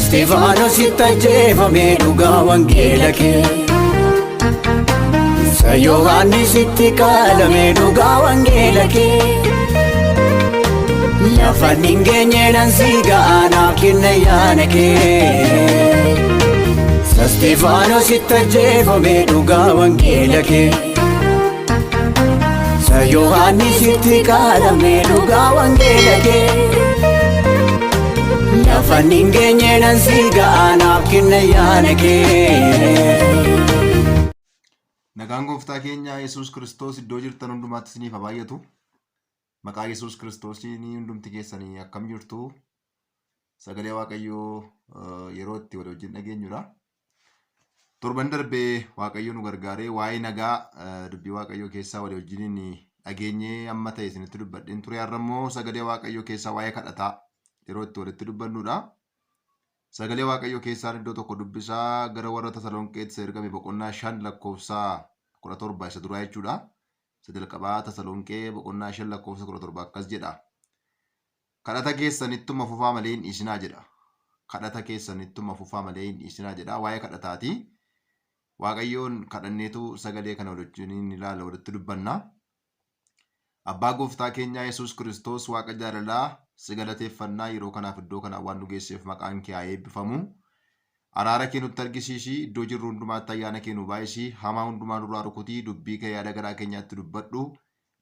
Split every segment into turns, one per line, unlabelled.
Istifaanositti ajjeefamee dhugaa wangeela kee. Isa Yohaannisitti qaalamee dhugaa wangeela kee. Lafa hin geenyeen si ga'anaaf kenna yaana kee. Istifaanositti ajjeefamee dhugaa wangeela kee. Isa Yohaannisitti qaalamee dhugaa wangeela kee. Lafa hin geenyeen si ga'anaaf kenna yaana kee.
Nagaan gooftaa keenya Yesuus Kiristoos iddoo jirtan hundumaatti isiniif haa baay'atu. Maqaa Yesuus Kiristoosiin hundumti keessanii akkam jirtu? Sagalee Waaqayyoo yeroo itti wal wajjin dhageenyudha. Torban darbee Waaqayyo nu gargaaree waa'ee nagaa dubbii Waaqayyoo keessaa wal wajjin dhageenyee amma ta'e isinitti dubbadheen ture. Har'a immoo sagalee Waaqayyoo keessaa waa'ee kadhataa yeroo itti walitti dubbannudha. Sagalee Waaqayyoo keessaan iddoo tokko dubbisaa gara warra Tasalonqeetti ergame boqonnaa 5 lakkoofsa 17 isa duraa jechuudha. Isa jalqabaa Tasalonqee boqonnaa 5 lakkoofsa 17 akkas jedha. Kadhata keessanittuma fufaa malee hin dhiisinaa jedha. Kadhata keessanittuma fufaa malee hin dhiisinaa jedha. Waa'ee kadhataati. Waaqayyoon kadhanneetu sagalee kana wajjin ilaala walitti dubbanna. Abbaa gooftaa keenyaa Yesuus Kiristoos Waaqa jaalalaa si galateeffannaa yeroo kanaaf iddoo kanaa waan nu geesseef maqaan kee haa eebbifamu. Araara kee nutti argisiisi, iddoo jirru hundumaatti ayyaana kee nu baay'isi, hamaa hundumaa nurraa rukutii, dubbii kee yaada garaa keenyaatti dubbadhu.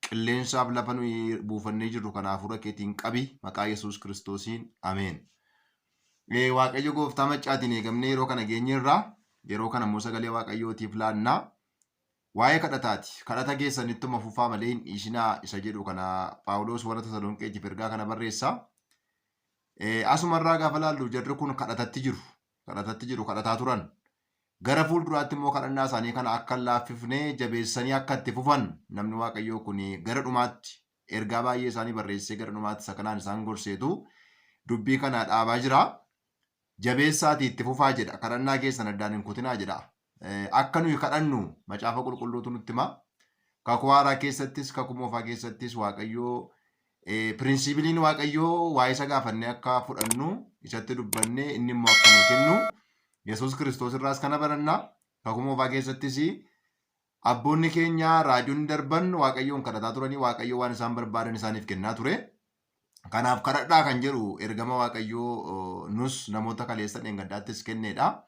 Qilleensaaf lafa nu buufannee jirru kanaaf hafuura keetiin qabi maqaa Yesuus Kiristoosiin ameen. Waaqayyo gooftaa maccaatiin eegamnee yeroo kana geenyeerra. Yeroo kana immoo sagalee Waaqayyootiif laannaa. Waa'ee kadhataati. Kadhata keessanittuma fufaa malee hin dhiisinaa isa jedhu kana Phaawulos warra Tasalonqeetiif ergaa kana barreessa. Asumarraa gaafa laallu jarri kun kadhatatti jiru, kadhataa turan. Gara fuulduraatti immoo kadhannaa isaanii kana akka hin laaffifnee jabeessanii akka itti fufan namni Waaqayyoo kun gara dhumaatti ergaa baay'ee isaanii barreessee gara dhumaatti isa kanaan isaan gorseetu dubbii kana dhaabaa jira. Jabeessaatii itti fufaa jedha. Kadhannaa keessan addaan hin kutinaa jedha. Akka nuyi kadhannu macaafa qulqulluutu nutti hima. Kakuu haaraa keessattis kakuu moofaa keessattis Waaqayyoo piriinsiipiliin Waaqayyoo waa'ee isa gaafannee akka fudhannu isatti dubbannee inni immoo akka nu kennu Yesuus Kiristoos irraas kana baranna. Kakuu moofaa keessattis abboonni keenya raajoonni darban Waaqayyoon kadhataa turanii Waaqayyoo waan isaan barbaadan isaaniif kennaa ture. Kanaaf kadhadhaa kan jedhu ergama Waaqayyoo nus namoota kaleessan gaddaattis kenneedha.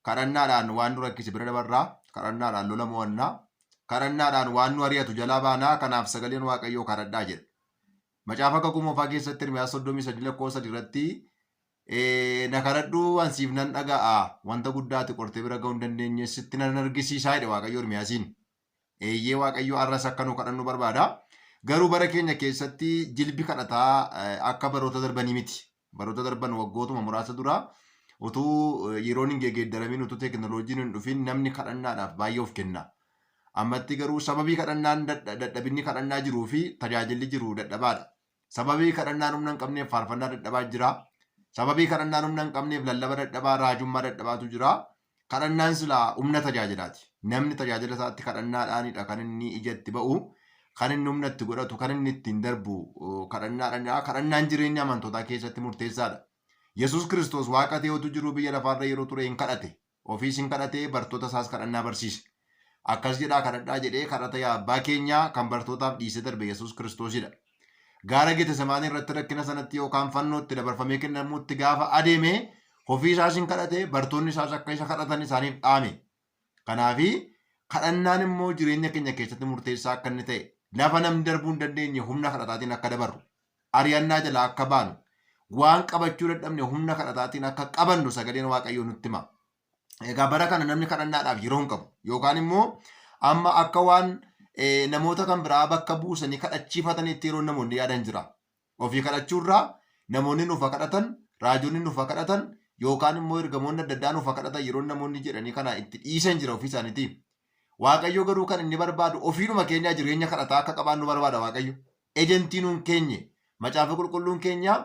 Kadhannaadhaan waan nu rakkise bira dabarraa, kadhannaadhaan lola mo'annaa, kadhannaadhaan waan nu ari'atu jalaa baanaa. Kanaaf sagaleen Waaqayyoo kadhadhaa jedha. Macaafa kakuu moofaa keessatti Ermiyaas 33 lakkoofsa 3 irratti na kadhadhuu ansiif nan dhaga'a, wanta guddaati qortee bira ga'uu hin dandeenye sitti nan argisiisaa jedhe Waaqayyo Ermiyaasiin. Eeyyee Waaqayyo arras akka nu kadhannu barbaada. Garuu bara keenya keessatti jilbi kadhataa akka baroota darbanii miti. Baroota darban waggootuma muraasa dura utuu yeroon hin geeddaramin utuu teekinooloojiin hin dhufin namni kadhannaadhaaf baay'ee of kenna. Ammatti garuu sababii kadhannaan dadhabinni kadhannaa jiruu fi tajaajilli jiru dadhabaadha. Sababii kadhannaan humna hin qabneef faarfannaa dadhabaa jira. Sababii kadhannaan humna hin qabneef lallaba dadhabaa, raajummaa dadhabaatu jira. Kadhannaan silaa humna tajaajilaati. Namni tajaajila isaatti kadhannaadhaanidha kan inni ijatti ba'u, kan inni humna itti godhatu, kan inni ittiin darbu kadhannaadhaan. Kadhannaan jireenya amantootaa keessatti murteessaadha. Yesuus Kiristoos Waaqa ta'eetu jiru biyya lafaarra yeroo ture hin kadhate. Ofiis hin kadhatee bartoota isaas kadhannaa barsiise. Akkas jedhaa kadhadhaa jedhee kadhata yaa abbaa keenyaa kan bartootaaf dhiisee darbe Yesuus Kiristoosidha. Gaara Getesemaanii irratti rakkina sanatti yookaan fannootti dabarfamee kennamuutti gaafa adeeme ofii isaas hin kadhate, bartoonni isaas akka isa kadhatan isaaniif dhaame. Kanaafi kadhannaan immoo jireenya keenya keessatti murteessaa akka inni ta'e, lafa namni darbuu hin dandeenye humna kadhataatiin akka dabarru, ari'annaa jalaa akka baanu, waan qabachuu dadhabne humna kadhataatiin akka qabannu sagaleen Waaqayyoo nutti hima. Egaa bara kana namni kadhannaadhaaf yeroo hin qabu yookaan immoo amma akka waan namoota kan biraa bakka buusanii kadhachiifatanitti yeroo namoonni yaadan jira. Ofii kadhachuurraa namoonni nuuf kadhatan, raajonni nuuf kadhatan yookaan immoo ergamoonni adda addaa nuuf kadhatan yeroo namoonni jedhanii kana itti dhiisan jira ofii isaaniitiin. Waaqayyo garuu kan inni barbaadu ofiidhuma keenyaa jireenya kadhataa akka qabaannu barbaada Waaqayyo. Ejentiin nuun keenye macaafa qulqulluun keenyaa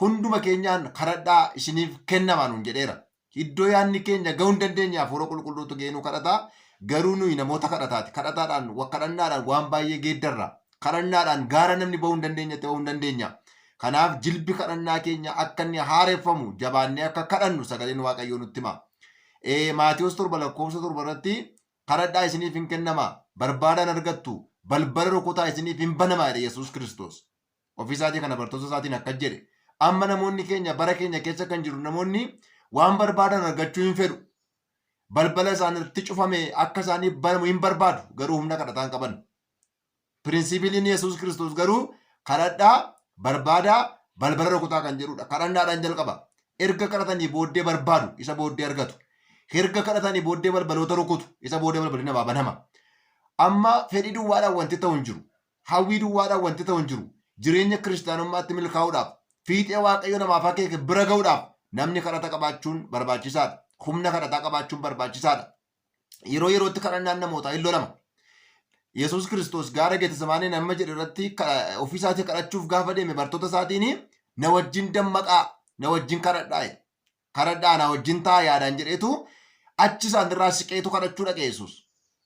hunduma keenyaan kadhadhaa isiniif kennamaa nuun jedheera. Iddoo yaadni keenya ga'uu hin dandeenye hafuura qulqulluutu geenuu kadhataa. Garuu nuyi namoota kadhataati. Kadhannaadhaan waan baay'ee geeddarra. Kadhannaadhaan gaara namni ba'uu hin dandeenye ta'uu hin dandeenya. Kanaaf jilbi kadhannaa keenya akka inni haareeffamu jabaannee akka kadhannu sagaleen Waaqayyoo nutti hima. Maatiyos 7:7 irratti kadhadhaa isiniif hin kennama, barbaadan argattu, balbala rukutaa isiniif hin banama jedhe Yesuus Kiristoos. Ofiisaatii kana bartoota isaatiin akkas jedhe. Amma namoonni keenya bara keenya keessa kan jiru namoonni waan barbaadan argachuu hin fedhu. Balbala isaanitti cufame akka isaaniif banamu hin barbaadu, garuu humna kadhataan qaban. Pirinsipiliin Yesuus Kiristoos garuu kadhadhaa, barbaadaa, balbala rukutaa kan jedhudha. Kadhannaadhaan jalqaba. Erga kadhatanii booddee barbaadu, isa booddee argatu. Erga kadhatanii booddee balbaloota rukutu, isa booddee balballi namaa banama. Amma fedhii duwwaadhaan wanti ta'u hin jiru. Hawwii duwwaadhaan wanti ta'u hin jiru. Jireenya kiristaanummaatti milkaa'uudhaaf, fiixee Waaqayyo namaaf akeeke bira ga'uudhaaf namni kadhata qabaachuun barbaachisaadha. Humna kadhataa qabaachuun barbaachisaadha. Yeroo yerootti kadhannaan namootaa hin lolama. Yesuus Kiristoos gaara Geetesemaanii nama jedhe irratti ofiisaatii kadhachuuf gaafa deeme bartoota isaatiin na wajjin dammaqaa, na wajjin kadhadhaa, kadhadhaa na wajjin taa'aa yaadaan jedheetu achi isaan irraa siqeetu kadhachuu dhaqe Yesuus.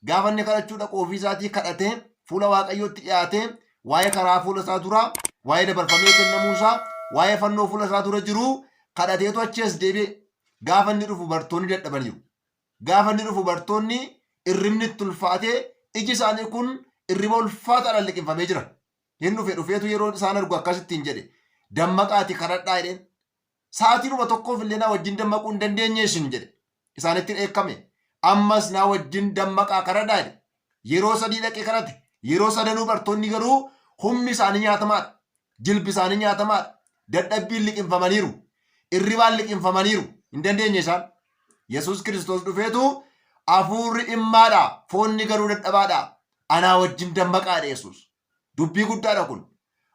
Gaafa inni kadhachuu dhaqu ofiisaatii kadhatee fuula Waaqayyootti dhiyaatee waa'ee karaa fuula isaa dura, waa'ee dabarfamee kennamuusaa, waa'ee fannoo fuula isaa dura jiru kadhateetu achi as deebi'e. Gaafa inni dhufu bartoonni dadhabaniiru. Gaafa inni dhufu bartoonni irribni itti ulfaatee iji isaanii kun irriba ulfaataadhaan liqinfamee jira. Hin dhufeetu yeroo isaan argu akkasittiin jedhe dammaqaati kadhadhaa jedheen. Sa'aatiinuma tokkoof illee naa wajjin dammaquu hin dandeenye isin jedhe. Isaanitti dheekkame. Ammas naa wajjin dammaqaa kadhadhaa jedhe. Yeroo 3 dhaqee kadhate. Yeroo 3 bartoonni garuu humni isaanii nyaatamaadha. Jilbi isaanii nyaatamaadha. Dadhabbiin liqinfamaniiru. Irribaan liqinfamaniiru. Hin dandeenye isaan. Yesuus Kiristoos dhufeetu hafuurri dhimmaadha. Foonni garuu dadhabaadha. Anaa wajjin dammaqaadha Yesuus. Dubbii guddaadha kun.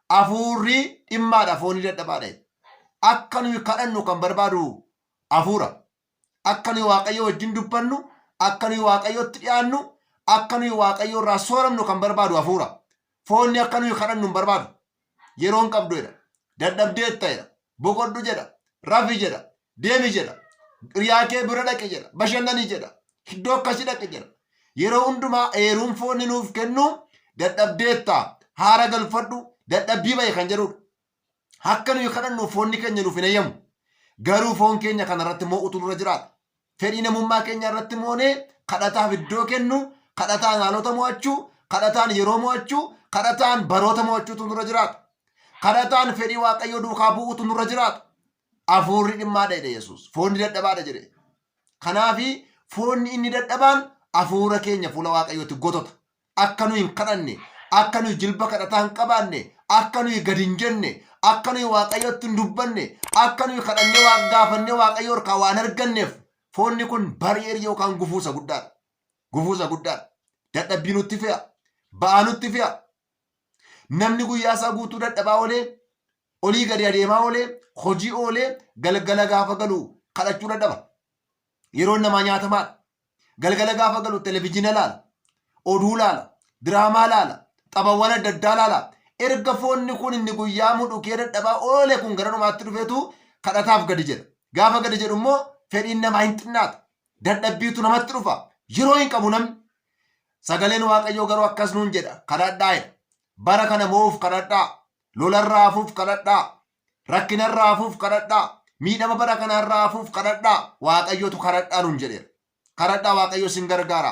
Hafuurri dhimmaadha. Foonni dadhabaadha. Akka nuyi kadhannu kan barbaadu hafuura. Akka nuyi Waaqayyo wajjin dubbannu, akka nuyi Waaqayyotti dhiyaannu, akka nuyi Waaqayyo irraa sooramnu kan barbaadu hafuura. Foonni akka nuyi kadhannu hin barbaadu. Yeroon qabdu jedha. Dadhabdeetta jedha. Boqodhu jedha. Rafi jedha. Deemi jedha. Hiriyaa kee bira dhaqi jedha. Bashannani jedha. Iddoo akkasii dhaqi jedha. Yeroo hundumaa eeruun foonni nuuf kennu dadhabdeetta. Haara galfadhu. Dadhabbii bahe kan jedhudha. Akka nuyi kadhannu foonni keenya nuuf hin eeyyamu. Garuu foon keenya kanarratti moo'utu nurra jiraata. Fedhii namummaa keenya irratti moonee kadhataaf iddoo kennu, kadhataan haalota mo'achuu, kadhataan yeroo mo'achuu, kadhataan baroota mo'achuutu nurra jiraata. Kadhataan fedhii Waaqayyoo duukaa bu'uutu nurra jiraata. Hafuurri dhimmaadha jedhe Yesuus. Foonni dadhabaadha jedhe. Kanaafi foonni inni dadhabaan hafuura keenya fuula Waaqayyootti gotota. Akka nuyi hin kadhanne, akka nuyi jilba kadhataa hin qabaanne, akka nuyi gadi hin jenne, akka nuyi Waaqayyootti hin dubbanne, akka nuyi kadhannee waan gaafannee Waaqayyoo harkaa waan arganneef foonni kun bari'eer yookaan gufuusa guddaadha. Gufuusa guddaadha. Dadhabbii nutti fe'a. Ba'aa nutti fe'a. Namni guyyaa isaa guutuu dadhabaa oolee, olii gadi adeemaa oolee, hojii oolee, galgala gaafa galu kadhachuu dadhaba. Yeroon namaa nyaatamaadha. Galgala gaafa galu televizyiina laala, oduu laala, diraamaa laala, taphawwan adda addaa laala. Erga foonni kun inni guyyaa mudhukee dadhabaa oolee kun gara dhumaatti dhufeetu kadhataaf gadi jedha. Gaafa gadi jedhu immoo fedhiin namaa hin xinnaata. Dadhabbiitu namatti dhufa. Yeroo hin qabu namni. Sagaleen Waaqayyoo garuu akkas nuun jedha. Kadhadhaa jedha. Bara kana moo'uuf kadhadhaa. Lolarraa hafuuf kadhadhaa. Rakkinarraa hafuuf kadhadhaa. Miidhama bara kanarraa hafuuf kadhadhaa. Waaqayyootu kadhadhaa nuun jedheera. Kadhadhaa Waaqayyo sin gargaara.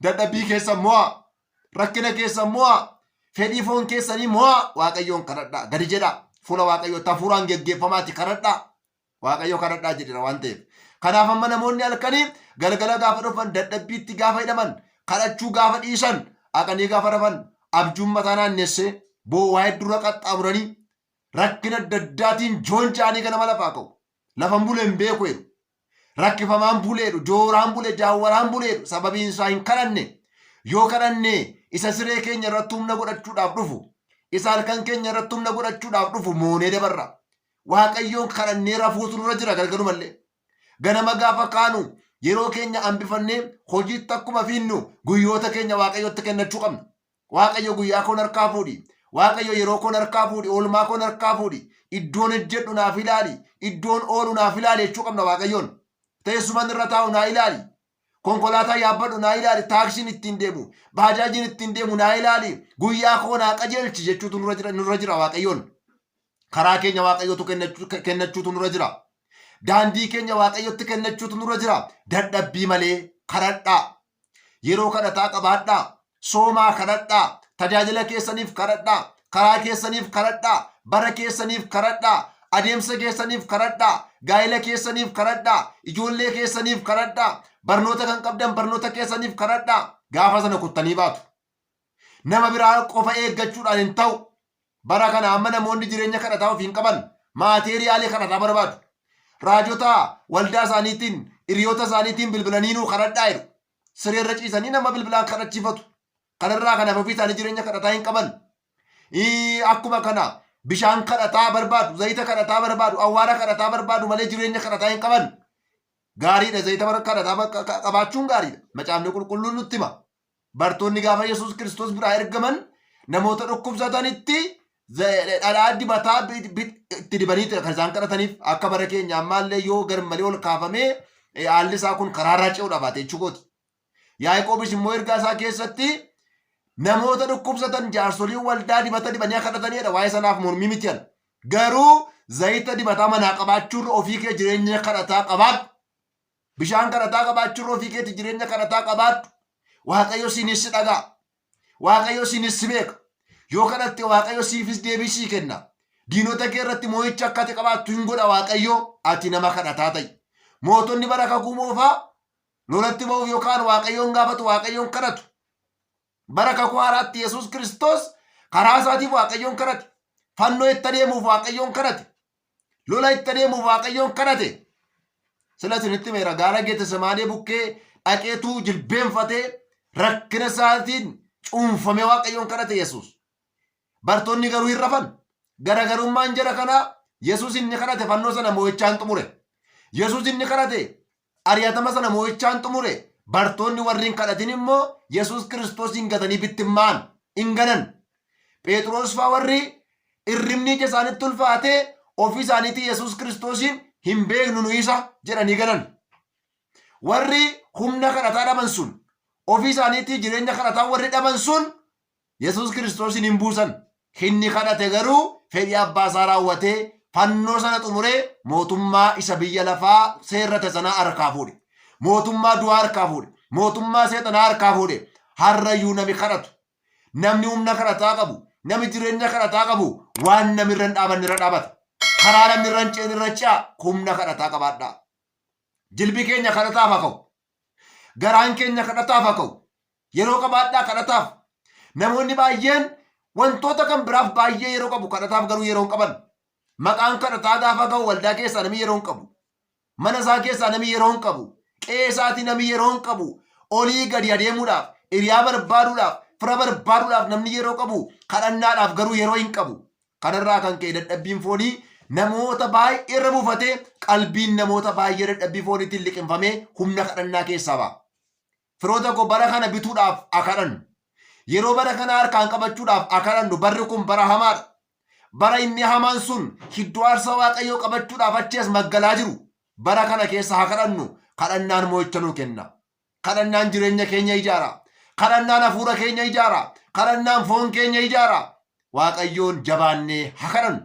Dadhabbii keessa mo'a. Rakkina keessa mo'a. Fedhii foon keessanii mo'a. Waaqayyoon kadhadhaa. Gadi jedha. Fuula Waaqayyootti hafuuraan geggeeffamaatti kadhadhaa. Waaqayyo kadhadhaa jedheera waan ta'eef. Kanaaf amma namoonni halkanii galgala gaafa dhufan dadhabbiitti gaafa hidhaman kadhachuu gaafa dhiisan haqanii gaafa rafan abjuun mataa naannessee boo'aa hedduu qaxxaamuranii rakkina adda addaatiin joon jaanii ganama lafaa ka'u. Lafan buleen beeku jedhu. Rakkifamaan buleedhu, jooraan bulee, jaawwaraan buleedhu sababiin isaa hin kadhanne. Yoo kadhanne isa siree keenya irratti humna godhachuudhaaf dhufu, isa halkan keenya irratti humna godhachuudhaaf dhufu moonee dabarra. Waaqayyoon kadhannee rafuutu nurra jira galgalumallee. Ganama gaafa kaanu yeroo keenya hambifannee hojiitti akkuma fiinnu guyyoota keenya Waaqayyotti kennachuu qabna. Waaqayyo guyyaa koon harkaa fuudhi. Waaqayyo yeroo koon harkaa fuudhi. Oolmaa koon harkaa fuudhi. Iddoon hojjedhu naaf ilaali. Iddoon oolu naaf ilaali jechuu qabna Waaqayyoon. Teessuman irra taa'u naa ilaali. Konkolaataa yaabbadhu naa ilaali. Taaksiin ittiin deemu. Baajaajiin ittiin deemu naa ilaali. Guyyaa koo naa qajeelchi jechuutu nurra jira Waaqayyoon. Karaa keenya waaqayyotu kennachuutu nurra jira. Daandii keenya waaqayyotti kennachuutu nurra jira. Dadhabbii malee kadhadhaa. Yeroo kadhataa qabaadhaa. Soomaa kadhadhaa. Tajaajila keessaniif kadhadhaa. Karaa keessaniif kadhadhaa. Bara keessaniif kadhadhaa. Adeemsa keessaniif kadhadhaa. Gaa'ela keessaniif kadhadhaa. Ijoollee keessaniif kadhadhaa. Barnoota kan qabdan barnoota keessaniif kadhadhaa. Gaafa sana kuttanii baatu. Nama biraa qofa eeggachuudhaan hin ta'u. Bara kana amma namoonni jireenya kadhataa ofii hin qaban. Maateeriyaalii kadhataa barbaadu. Raajota waldaa isaaniitiin, hiriyoota isaaniitiin bilbilanii nuu kadhadhaa jedhu. Sireerra ciisanii nama bilbilaan kadhachiifatu. Kanarraa kanaaf ofii isaanii jireenya kadhataa hin qaban. Akkuma kana bishaan kadhataa barbaadu, zayita kadhataa barbaadu, awwaara kadhataa barbaadu malee jireenya kadhataa hin qaban. Gaariidha, zayita kadhataa qabaachuun gaariidha. Macaafni qulqulluun nutti hima. Bartoonni gaafa Yesuus Kiristoos biraa ergaman namoota dhukkubsatanitti dhadhaa dibataa itti dibaniiti kan isaan kadhataniif. Akka bara keenya ammaallee yoo garmalee ol kaafamee haalli isaa kun karaarraa ce'uudha baate jechuukooti. Yaaqoobis immoo ergaa isaa keessatti namoota dhukkubsatan jaarsoliin waldaa dibata dibanii kadhataniidha. Waa'ee sanaaf mormii mitiyan. Garuu zayita dibataa manaa qabaachuurra ofii kee jireenya kadhataa qabaadhu. Bishaan kadhataa qabaachuurra ofii keetti jireenya kadhataa qabaadhu. Waaqayyo sinis dhagaa. Waaqayyo sinis beeka. Yoo kadhatte waaqayyo siifis deebii sii kenna. Diinota kee irratti moo'icha akka ati qabaattu hin godha waaqayyo. Ati nama kadhataa ta'i. Mootonni bara kakuu moofaa lolatti ba'uuf yookaan waaqayyoon gaafatu waaqayyoon kadhatu. Bara kakuu haaraatti Yesuus Kiristoos karaa isaatiif waaqayyoon kadhate. Fannoo itti adeemuuf waaqayyoon kadhate. Lola itti adeemuuf waaqayyoon kadhate. Sila isinitti meera gaara Geetesemaanee bukkee dhaqeetu jilbeenfatee rakkina isaatiin cuunfamee waaqayyoon kadhate Yesuus. Bartoonni garuu hin rafan. Garagarummaan jara kanaa Yesuus inni kadhate fannoo sana moo'ichaan xumure. Yesuus inni kadhate ari'atama sana moo'ichaan xumure. Bartoonni warri hin kadhatin immoo Yesuus Kiristoos hin gatanii bittimmaan hin ganan. Phexros fa'aa warri irribni ija isaanitti ulfaatee ofii isaaniitii Yesuus Kiristoosiin hin beeknu nu isa jedhanii ganan. Warri humna kadhataa dhaban sun ofii isaaniitii jireenya kadhataa warri dhaban sun Yesuus Kiristoosiin hin buusan. Inni kadhate garuu fedhii abbaa isaa raawwatee fannoo sana xumuree mootummaa isa biyya lafaa seerrate sanaa harkaa fuudhe. Mootummaa du'aa harkaa fuudhe. Mootummaa seexanaa harkaa fuudhe. Harrayyuu nami kadhatu. Namni humna kadhataa qabu. Nami jireenya kadhataa qabu waan nami irra hin dhaabanne irra dhaabata. Karaa namni irra hin ceene irra ce'a. Humna kadhataa qabaadhaa. Jilbi keenya kadhataaf haa ka'u. Garaan keenya kadhataaf haa ka'u. Yeroo qabaadhaa kadhataaf. Namoonni baay'een wantoota kan biraaf baay'ee yeroo qabu kadhataaf garuu yeroo hin qaban. Maqaan kadhataa gaafa ga'u waldaa keessaa nami yeroo hin qabu. Mana isaa keessaa nami yeroo hin qabu. Qe'ee isaatii nami yeroo hin qabu. Olii gadi adeemuudhaaf, hiriyaa barbaaduudhaaf, fira barbaaduudhaaf namni yeroo qabu. Kadhannaadhaaf garuu yeroo hin qabu. Kanarraa kan ka'e dadhabbiin foonii namoota baay'ee irra buufatee qalbiin namoota baay'ee dadhabbii fooniitiin liqimfamee humna kadhannaa keessaa ba'a. Firoota koo bara kana bituudhaaf akadhannu. Yeroo bara kana harkaan qabachuudhaaf akadhannu. Barri kun bara hamaadha. Bara inni hamaan sun hiddoo aarsaa waaqayyoo qabachuudhaaf achi as maggalaa jiru. Bara kana keessa haa kadhannu. Kadhannaan moo'icha nuu kenna. Kadhannaan jireenya keenya ijaara. Kadhannaan hafuura keenya ijaara. Kadhannaan foon keenya ijaara. Waaqayyoon jabaannee haa kadhannu.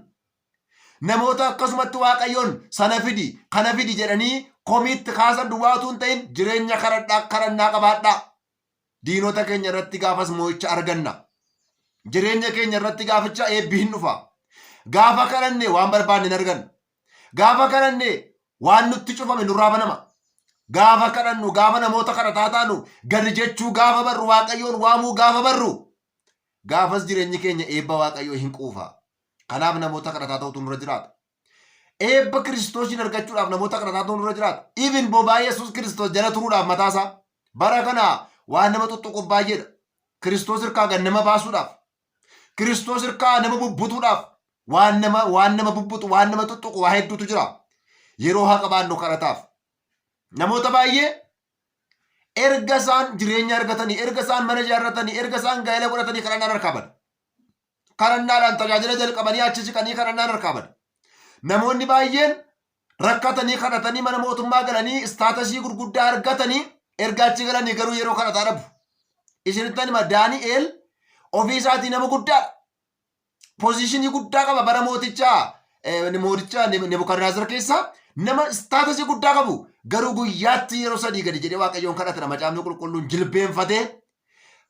Namoota akkasumatti waaqayyoon sana fidi kana fidi jedhanii komiitti kaasan duwwaatu hin ta'in jireenya kadhannaa qabaadhaa. Diinota keenya irratti gaafas moo'icha arganna. Jireenya keenya irratti gaaficha eebbi hin dhufa. Gaafa kadhanne waan barbaanne hin arganna. Gaafa kadhanne waan nutti cufame nurraa banama. Gaafa kadhannu gaafa namoota kadhataa taanu gadi jechuu gaafa barru waaqayyoon waamuu gaafa barru gaafas jireenyi keenya eebba waaqayyoo hin quufa. Kanaaf namoota kadhataa ta'utu nurra jiraata. Eebba Kiristoosiin argachuudhaaf namoota kadhataa ta'utu nurra jiraata. Even bobaa Yesuus Kiristoos jala turuudhaaf mataasaa bara kana waan nama tuttuquuf baay'eedha. Kiristoos hirkaa gad nama baasuudhaaf. Kiristoos hirkaa nama bubbutuudhaaf. Waan nama bubbutu waan nama tuttuqu waa hedduutu jira. Yeroo haa qabaannu kadhataaf. Namoota baay'ee erga isaan jireenya argatanii, erga isaan mana ijaarratanii, erga isaan gaa'ela godhatanii kadhannaan harkaa bada. Kadhannaadhaan tajaajila jalqabanii achi siqanii kadhannaan harkaa bada. Namoonni baay'een rakkatanii kadhatanii mana mootummaa galanii istaatasii gurguddaa argatanii erga achi galanii garuu yeroo kadhataa dhabu. Isinittan hima Daani'eel ofii isaatii nama guddaadha. Pozishinii guddaa qaba bara mootichaa mooticha Nebukadnezar keessa nama istaatasii guddaa qabu garuu guyyaatti yeroo 3 gadi jedhee waaqayyoon kadhatana macaafni qulqulluun jilbeenfatee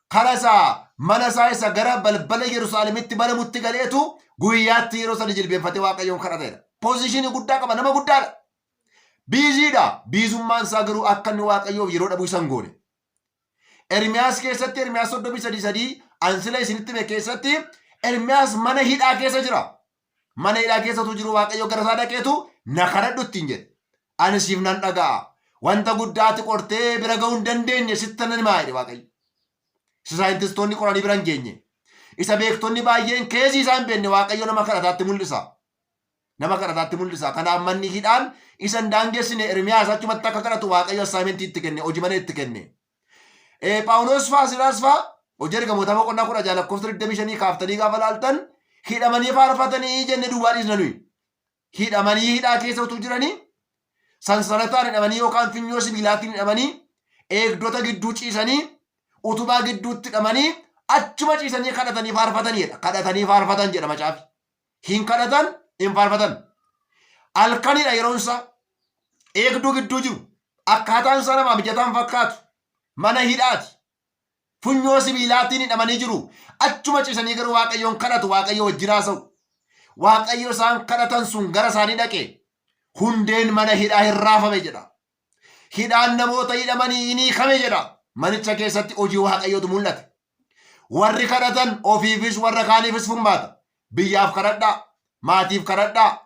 kara isaa mana isaa isa gara balbala Yerusaalemitti banamutti galeetu guyyaatti yeroo 3 jilbeenfatee waaqayyoon kadhatedha. Poozishinii guddaa qaba nama guddaadha. Biiziidha. Biizummaan isaa garuu akka inni waaqayyoof yeroo dhabuu isan goone. Ermiyaas keessatti Ermiyaas 33 ansila isinitti hime keessatti Ermiyaas mana hidhaa keessa jira. Mana hidhaa keessatu jiru waaqayyo gara isaa dhaqeetu na kadhadhu ittiin jedhe. Ani siif nan dhaga'a. Wanta guddaatti qortee bira ga'uu hin dandeenye sitti nan himaa jedhe waaqayyo. Saayintistoonni qoranii bira hin geenye. Isa beektonni baay'een keessi isaa hin beekne waaqayyo nama kadhataatti mul'isa. Nama kadhataatti mul'isa. Kanaaf manni hidhaan isa hin daangessine Ermiyaas achumatti akka kadhatu waaqayyo assaayimentii itti kenne, hojii mana itti kenne. Phaawulos fa'aa Silaas fa'aa hojii ergamoota boqonnaa 10 lakkoofsa 25 kaaftanii gaafa laaltan hidhamanii faarfatanii jenne duwwaa dhiisna nuyi. Hidhamanii hidhaa keessa utuu jiranii sansalataan hidhamanii yookaan finyoo sibiilaatiin hidhamanii eegdota gidduu ciisanii utubaa gidduutti hidhamanii achuma ciisanii kadhatanii faarfataniidha. Kadhatanii faarfatan jedha macaafi. Hin kadhatan hin faarfatan. Halkanidha yeroonsa eegduu gidduu jiru akkaataan isaa nama mijataan fakkaatu mana hidhaati. Funyoo sibiilaatiin hidhamanii jiru. Achuma ciisanii garuu waaqayyoon kadhatu waaqayyo wajjin haasa'u. Waaqayyo isaan kadhatan sun gara isaanii dhaqe. Hundeen mana hidhaa hin raafame jedha. Hidhaan namoota hidhamanii hin hiikame jedha. Manicha keessatti hojii waaqayyootu mul'ate. Warri kadhatan ofiifis warra kaaniifis furmaata. Biyyaaf kadhadhaa. Maatiif kadhadhaa.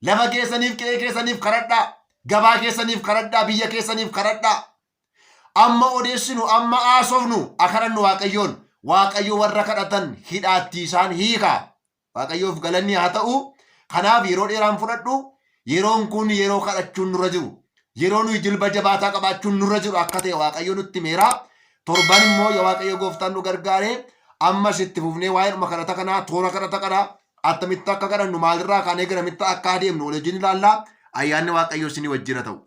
Lafa keessaniif qe'ee keessaniif kadhadhaa. Gabaa keessaniif kadhadhaa. Biyya keessaniif kadhadhaa. Amma odeessinu amma haasofnu akarannu waaqayyoon. Waaqayyo warra kadhatan hidhaatti isaan hiika. Waaqayyoof galanni haa ta'u. Kanaaf yeroo dheeraan fudhadhu. Yeroon kun yeroo kadhachuun nurra jiru. Yeroo nuyi jilba jabaataa qabaachuun nurra jiru akka ta'e waaqayyo nutti meera. Torban immoo yaa waaqayyo gooftaan nu gargaare ammas itti fufnee waa'ee kadhata kanaa toora kadhata kanaa attamitti akka kadhannu maalirraa kaanee garamitti akka adeemnu waliin ilaallaa. Ayyaanni waaqayyo isinii wajjin haa ta'u.